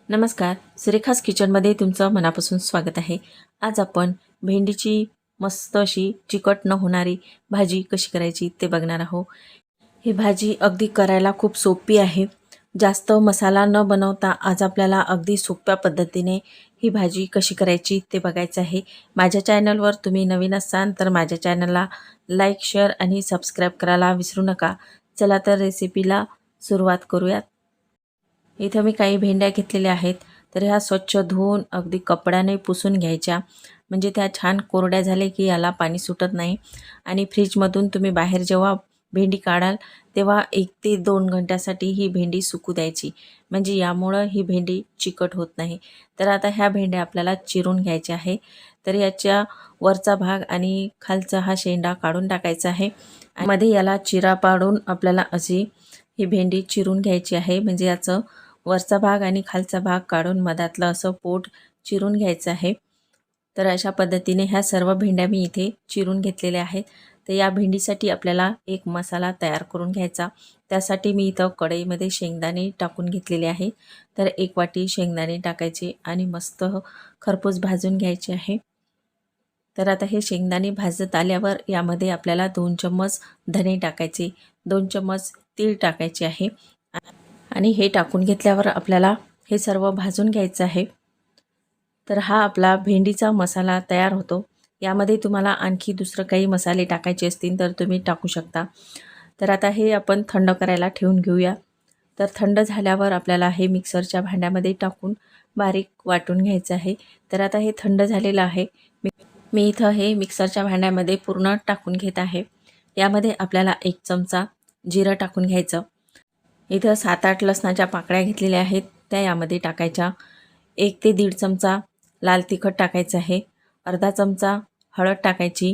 नमस्कार, सुरेखास किचनमध्ये तुमचं मनापासून स्वागत आहे. आज आपण भेंडीची मस्त अशी चिकट न होणारी भाजी कशी करायची ते बघणार आहोत. ही भाजी अगदी करायला खूप सोपी आहे. जास्त मसाला न बनवता आज आपल्याला अगदी सोप्या पद्धतीने ही भाजी कशी करायची ते बघायचं आहे. माझ्या चॅनलवर तुम्ही नवीन असाल तर माझ्या चॅनलला लाईक, शेअर आणि सबस्क्राईब करायला विसरू नका. चला तर रेसिपीला सुरुवात करूयात. इथं मी काही भेंड्या घेतलेल्या आहेत. तर ह्या स्वच्छ धुवून अगदी कपड्याने पुसून घ्यायच्या. म्हणजे त्या छान कोरड्या झाल्या की याला पाणी सुटत नाही. आणि फ्रीजमधून तुम्ही बाहेर जेव्हा भेंडी काढाल तेव्हा 1 ते 2 घंट्यासाठी ही भेंडी सुकू द्यायची. म्हणजे यामुळं ही भेंडी चिकट होत नाही. तर आता ह्या भेंड्या आपल्याला चिरून घ्यायच्या आहे. तर याच्या वरचा भाग आणि खालचा हा शेंडा काढून टाकायचा आहे. मध्ये याला चिरा पाडून आपल्याला अशी ही भेंडी चिरून घ्यायची आहे. म्हणजे याचं वरचा भाग आणि खालचा भाग काढून मधातलं असं पोट चिरून घ्यायचं आहे. तर अशा पद्धतीने ह्या सर्व भेंड्या मी इथे चिरून घेतलेल्या आहेत. तर या भेंडीसाठी आपल्याला एक मसाला तयार करून घ्यायचा. त्यासाठी मी इथं कढईमध्ये शेंगदाणे टाकून घेतलेले आहे. तर 1 वाटी शेंगदाणे टाकायचे आणि मस्त खरपूस भाजून घ्यायचे आहे. तर आता हे शेंगदाणे भाजत आल्यावर यामध्ये आपल्याला 2 चम्मच धने टाकायचे, 2 चम्मच तीळ टाकायचे आहे. आणि हे टाकून घेतल्यावर आपल्याला हे सर्व भाजून घ्यायचं आहे. तर हा आपला भेंडीचा मसाला तयार होतो. यामध्ये तुम्हाला आणखी दुसरं काही मसाले टाकायचे असतील तर तुम्ही टाकू शकता. तर आता हे आपण थंड करायला ठेवून घेऊया. तर थंड झाल्यावर आपल्याला हे मिक्सरच्या भांड्यामध्ये टाकून बारीक वाटून घ्यायचं आहे. तर आता हे थंड झालेलं आहे. मी इथं हे मिक्सरच्या भांड्यामध्ये पूर्ण टाकून घेत आहे. यामध्ये आपल्याला 1 चमचा जिरं टाकून घ्यायचं. इथं 7-8 लसणाच्या पाकळ्या घेतलेल्या आहेत, त्या यामध्ये टाकायच्या. 1 ते 1.5 चमचा लाल तिखट टाकायचं आहे. अर्धा चमचा हळद टाकायची.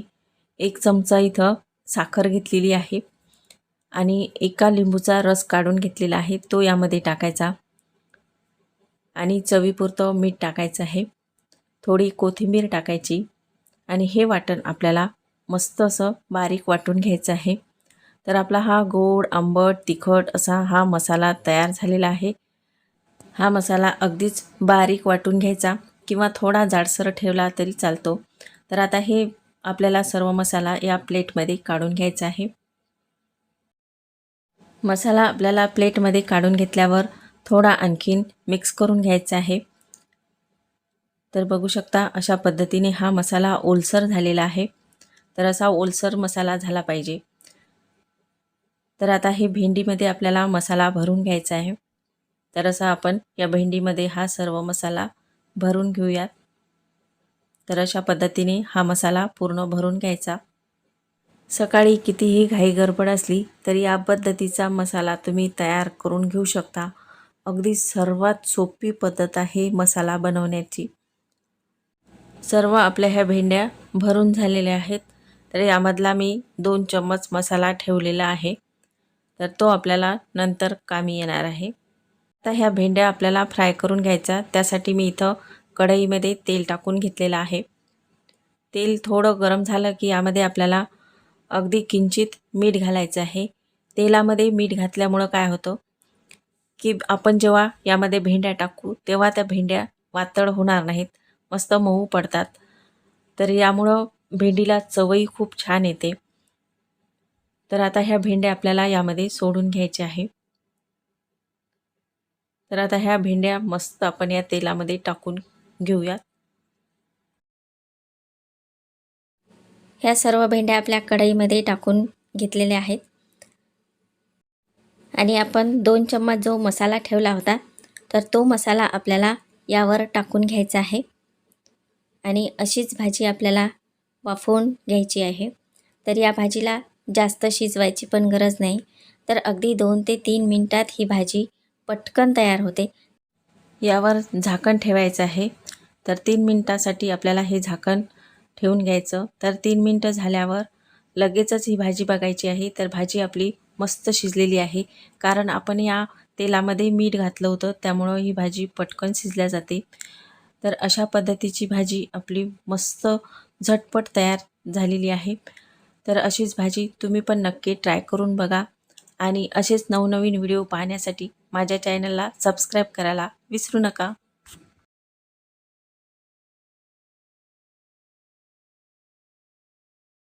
1 चमचा इथं साखर घेतलेली आहे आणि एका लिंबूचा रस काढून घेतलेला आहे, तो यामध्ये टाकायचा. आणि चवीपुरतं मीठ टाकायचं आहे. थोडी कोथिंबीर टाकायची आणि हे वाटण आपल्याला मस्त असं बारीक वाटून घ्यायचं आहे. तर आपला हा गोड, आंबट, तिखट असा हा मसाला तयार झालेला आहे. हा मसाला अगदीच बारीक वाटून घ्यायचा किंवा थोडा जाडसर ठेवला तरी चालतो. तर आता हे आपल्याला सर्व मसाला या प्लेटमध्ये काढून घ्यायचा आहे. मसाला आपल्याला प्लेटमध्ये काढून घेतल्यावर थोडा आणखीन मिक्स करून घ्यायचा आहे. तर बघू शकता अशा पद्धतीने हा मसाला ओलसर झालेला आहे. तर असा ओलसर मसाला झाला पाहिजे. तर आता हे भेंडीमध्ये आपल्याला मसाला भरून घ्यायचा आहे. तर असा आपण या भेंडीमध्ये हा सर्व मसाला भरून घेऊयात. तर अशा पद्धतीने हा मसाला पूर्ण भरून घ्यायचा. सकाळी कितीही घाई गडबड असली तरी या पद्धतीचा मसाला तुम्ही तयार करून घेऊ शकता. अगदी सर्वात सोपी पद्धत आहे मसाला बनवण्याची. सर्व आपल्या ह्या भेंड्या भरून झालेल्या आहेत. तर यामधला मी 2 चम्मच मसाला ठेवलेला आहे. तर तो आपल्याला नंतर कामी येणार आहे. आता ह्या भेंड्या आपल्याला फ्राय करून घ्यायचा. त्यासाठी मी इथं कढईमध्ये तेल टाकून घेतलेलं आहे. तेल थोडं गरम झालं की यामध्ये आपल्याला अगदी किंचित मीठ घालायचं आहे. तेलामध्ये मीठ घातल्यामुळं काय होतं की आपण जेव्हा यामध्ये भेंड्या टाकू तेव्हा त्या भेंड्या वातड होणार नाहीत, मस्त मऊ पडतात. तर यामुळं भेंडीला चवही खूप छान येते. तर आता ह्या भेंड्या आपल्याला यामध्ये सोडून घ्यायच्या आहे. तर आता ह्या भेंड्या मस्त आपण या तेलामध्ये टाकून घेऊयात. ह्या सर्व भेंड्या आपल्या कढईमध्ये टाकून घेतलेल्या आहेत. आणि आपण 2 चम्मच जो मसाला ठेवला होता तर तो मसाला आपल्याला यावर टाकून घ्यायचा आहे. आणि अशीच भाजी आपल्याला वाफवून घ्यायची आहे. तर या भाजीला जास्त शिजवायची पण गरज नाही. तर अगदी 2 ते 3 मिनिटात ही भाजी पटकन तयार होते. यावर झाकण ठेवायचं आहे. तर 3 मिनिटासाठी आपल्याला हे झाकण ठेवून घ्यायचं. तर 3 मिनिटं झाल्यावर लगेचच ही भाजी बघायची आहे. तर भाजी आपली मस्त शिजलेली आहे. कारण आपण या तेलामध्ये मीठ घातलं होतं, त्यामुळं ही भाजी पटकन शिजल्या जाते. तर अशा पद्धतीची भाजी आपली मस्त झटपट तयार झालेली आहे. तर अशीच भाजी तुम्ही पण नक्की ट्राय करून बघा. आणि असेच नवनवीन व्हिडिओ पाहण्यासाठी माझ्या चॅनलला सबस्क्राईब करायला विसरू नका.